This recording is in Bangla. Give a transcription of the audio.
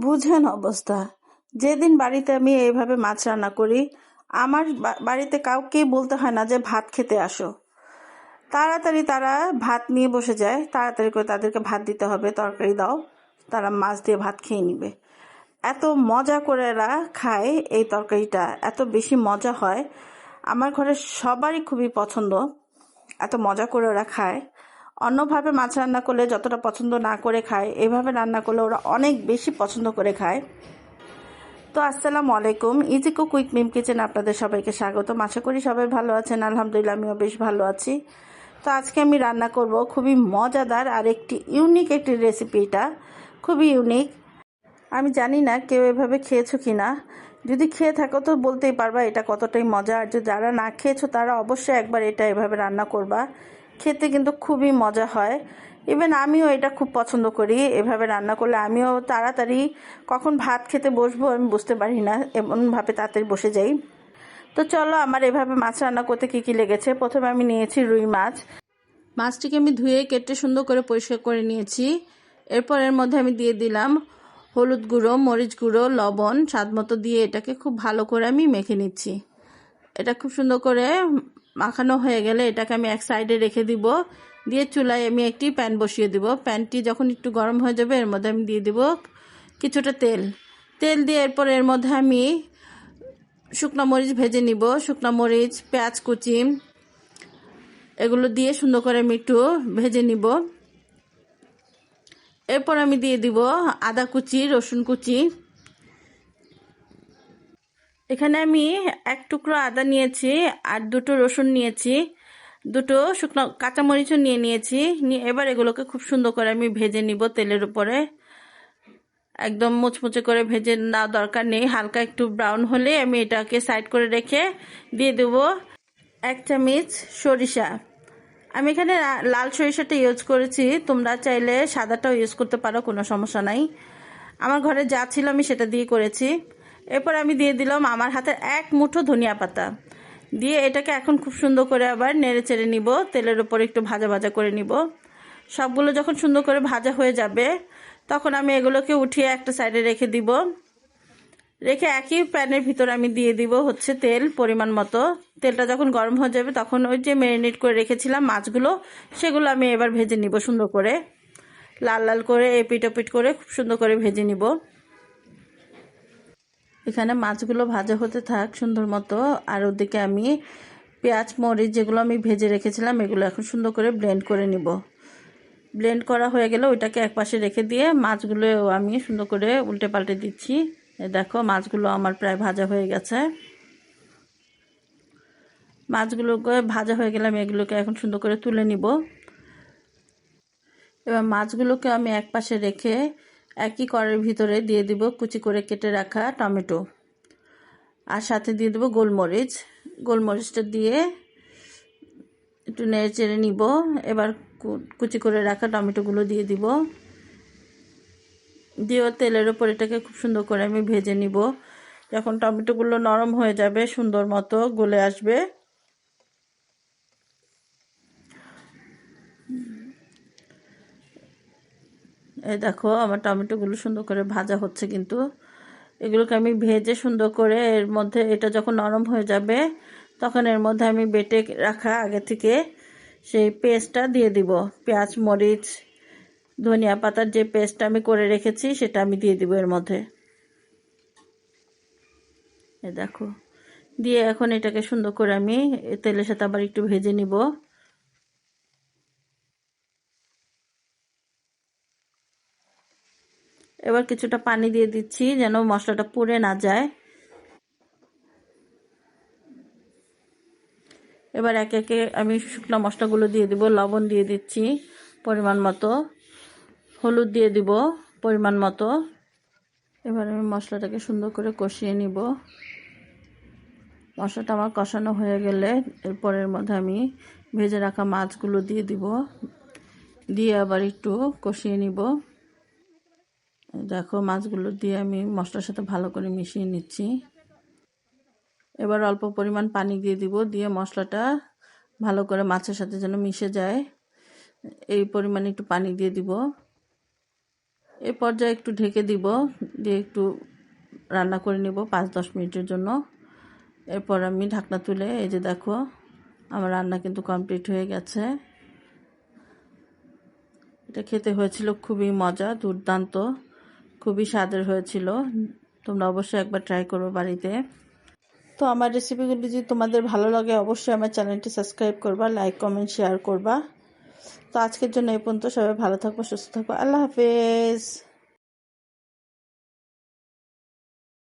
বুঝেন অবস্থা। যেদিন বাড়িতে আমি এইভাবে মাছ রান্না করি, আমার বাড়িতে কাউকেই বলতে হয় না যে ভাত খেতে আসো। তাড়াতাড়ি তারা ভাত নিয়ে বসে যায়, তাড়াতাড়ি করে তাদেরকে ভাত দিতে হবে, তরকারি দাও, তারা মাছ দিয়ে ভাত খেয়ে নিবে। এত মজা করে এরা খায় এই তরকারিটা, এত বেশি মজা হয়। আমার ঘরের সবারই খুবই পছন্দ, এত মজা করে ওরা খায়। অন্যভাবে মাছ রান্না করলে যতটা পছন্দ না করে খায়, এভাবে রান্না করলে ওরা অনেক বেশি পছন্দ করে খায়। তো আসসালামু আলাইকুম, easy cook with Mim kitchen আপনাদের সবাইকে স্বাগতম। আশা করি সবাই ভালো আছেন। আলহামদুলিল্লাহ, আমিও বেশ ভালো আছি। তো আজকে আমি রান্না করব খুবই মজাদার আর ইউনিক একটি রেসিপি। এটা খুবই ইউনিক। আমি জানি না কেউ এভাবে খেয়েছো কিনা। যদি খেয়ে থাকো তো বলতেই পারবা এটা কতটাই মজা। আর যারা না খেয়েছো তারা অবশ্যই একবার এটা এভাবে রান্না করবা। খেতে কিন্তু খুবই মজা হয়। ইভেন আমিও এটা খুব পছন্দ করি। এভাবে রান্না করলে আমিও তাড়াতাড়ি কখন ভাত খেতে বসবো আমি বুঝতে পারি না, এমনভাবে তাড়াতাড়ি বসে যাই। তো চলো, আমার এভাবে মাছ রান্না করতে কী কী লেগেছে। প্রথমে আমি নিয়েছি রুই মাছ। মাছটিকে আমি ধুয়ে কেটে সুন্দর করে পরিষ্কার করে নিয়েছি। এরপর এর মধ্যে আমি দিয়ে দিলাম হলুদ গুঁড়ো, মরিচ গুঁড়ো, লবণ স্বাদ মতো দিয়ে এটাকে খুব ভালো করে আমি মেখে নিচ্ছি। এটা খুব সুন্দর করে মাখানো হয়ে গেলে এটাকে আমি এক সাইডে রেখে দিব। দিয়ে চুলায় আমি একটি প্যান বসিয়ে দিব। প্যানটি যখন একটু গরম হয়ে যাবে এর মধ্যে আমি দিয়ে দিব কিছুটা তেল। তেল দিয়ে এরপর এর মধ্যে আমি শুকনো মরিচ ভেজে নিব। শুকনো মরিচ, পেঁয়াজ কুচি, এগুলো দিয়ে সুন্দর করে আমি একটু ভেজে নিব। এরপর আমি দিয়ে দিব আদা কুচি, রসুন কুচি। এখানে আমি এক টুকরো আদা নিয়েছি আর দুটো রসুন নিয়েছি, দুটো শুকনো কাঁচামরিচও নিয়েছি। এবার এগুলোকে খুব সুন্দর করে আমি ভেজে নিব তেলের উপরে। একদম মুচমুচে করে ভেজে না দরকার নেই, হালকা একটু ব্রাউন হলে আমি এটাকে সাইড করে রেখে দিয়ে দেব 1 চামচ সরিষা। আমি এখানে লাল সরিষাটা ইউজ করেছি, তোমরা চাইলে সাদাটাও ইউজ করতে পারো, কোনো সমস্যা নাই। আমার ঘরে যা ছিল আমি সেটা দিয়ে করেছি। এরপর আমি দিয়ে দিলাম আমার হাতের 1 মুঠো ধনিয়া পাতা। দিয়ে এটাকে এখন খুব সুন্দর করে আবার নেড়ে চেড়ে নিব, তেলের উপর একটু ভাজা ভাজা করে নিব। সবগুলো যখন সুন্দর করে ভাজা হয়ে যাবে তখন আমি এগুলোকে উঠিয়ে একটা সাইডে রেখে দিব। রেখে একই প্যানের ভিতর আমি দিয়ে দিব হচ্ছে তেল পরিমাণ মতো। তেলটা যখন গরম হয়ে যাবে তখন ওই যে ম্যারিনেট করে রেখেছিলাম মাছগুলো, সেগুলো আমি এবার ভেজে নিব সুন্দর করে, লাল লাল করে এপিট ওপিট করে খুব সুন্দর করে ভেজে নিব। এখানে মাছগুলো ভাজা হতে থাক সুন্দর মতো, আর ওদিকে আমি পেঁয়াজ মরিচ যেগুলো আমি ভেজে রেখেছিলাম এগুলো এখন সুন্দর করে ব্লেন্ড করে নিব। ব্লেন্ড করা হয়ে গেলে ওইটাকে একপাশে রেখে দিয়ে মাছগুলো আমি সুন্দর করে উল্টে পাল্টে দিচ্ছি। দেখো মাছগুলো আমার প্রায় ভাজা হয়ে গেছে। মাছগুলোকে ভাজা হয়ে গেলে আমি এগুলোকে এখন সুন্দর করে তুলে নিব। এবার মাছগুলোকে আমি একপাশে রেখে একই কড়াইয়ের ভিতরে দিয়ে দিব কুচি করে কেটে রাখা টমেটো, আর সাথে দিয়ে দেবো গোলমরিচ। গোলমরিচটা দিয়ে একটু নেড়ে চেড়ে নিব। এবার কুচি করে রাখা টমেটোগুলো দিয়ে দিব। দিয়েও তেলের ওপর এটাকে খুব সুন্দর করে আমি ভেজে নিব। যখন টমেটোগুলো নরম হয়ে যাবে, সুন্দর মতো গলে আসবে, এই দেখো আমার টমেটোগুলো সুন্দর করে ভাজা হচ্ছে। কিন্তু এগুলোকে আমি ভেজে সুন্দর করে এর মধ্যে এটা যখন নরম হয়ে যাবে তখন এর মধ্যে আমি বেটে রাখা আগে থেকে সেই পেস্টটা দিয়ে দিব। পেঁয়াজ মরিচ ধনিয়া পাতার যে পেস্টটা আমি করে রেখেছি সেটা আমি দিয়ে দিব এর মধ্যে। এই দেখো, দিয়ে এখন এটাকে সুন্দর করে আমি তেলের সাথে আবার একটু ভেজে নিব। এবার কিছুটা পানি দিয়ে দিচ্ছি যেন মশলাটা পুড়ে না যায়। এবার একে একে আমি শুকনো মশলাগুলো দিয়ে দিব। লবণ দিয়ে দিচ্ছি পরিমাণ মতো, হলুদ দিয়ে দিব পরিমাণ মতো। এবার আমি মশলাটাকে সুন্দর করে কষিয়ে নিব। মশলাটা আমার কষানো হয়ে গেলে এরপরের মধ্যে আমি ভেজে রাখা মাছগুলো দিয়ে দিব, দিয়ে আবার একটু কষিয়ে নিব। দেখো মাছগুলো দিয়ে আমি মশলার সাথে ভালো করে মিশিয়ে নিচ্ছি। এবার অল্প পরিমাণ পানি দিয়ে দিব, দিয়ে মশলাটা ভালো করে মাছের সাথে যেন মিশে যায় এই পরিমাণে একটু পানি দিয়ে দিব। এই পর্যায়ে একটু ঢেকে দিব, দিয়ে একটু রান্না করে নিব 5-10 মিনিটের জন্য। এরপর আমি ঢাকনা তুলে এই যে দেখো আমার রান্না কিন্তু কমপ্লিট হয়ে গেছে। এটা খেতে হয়েছিল খুবই মজা, দুর্দান্ত, খুবই স্বাদের হয়েছিল। তোমরা অবশ্যই একবার ট্রাই করো বাড়িতে। তো আমার রেসিপিগুলি যদি তোমাদের ভালো লাগে অবশ্যই আমার চ্যানেলটি সাবস্ক্রাইব করবা, লাইক কমেন্ট শেয়ার করবা। তো আজকের জন্য এই পর্যন্ত। সবাই ভালো থাকবো, সুস্থ থাকবো। আল্লাহ হাফেজ।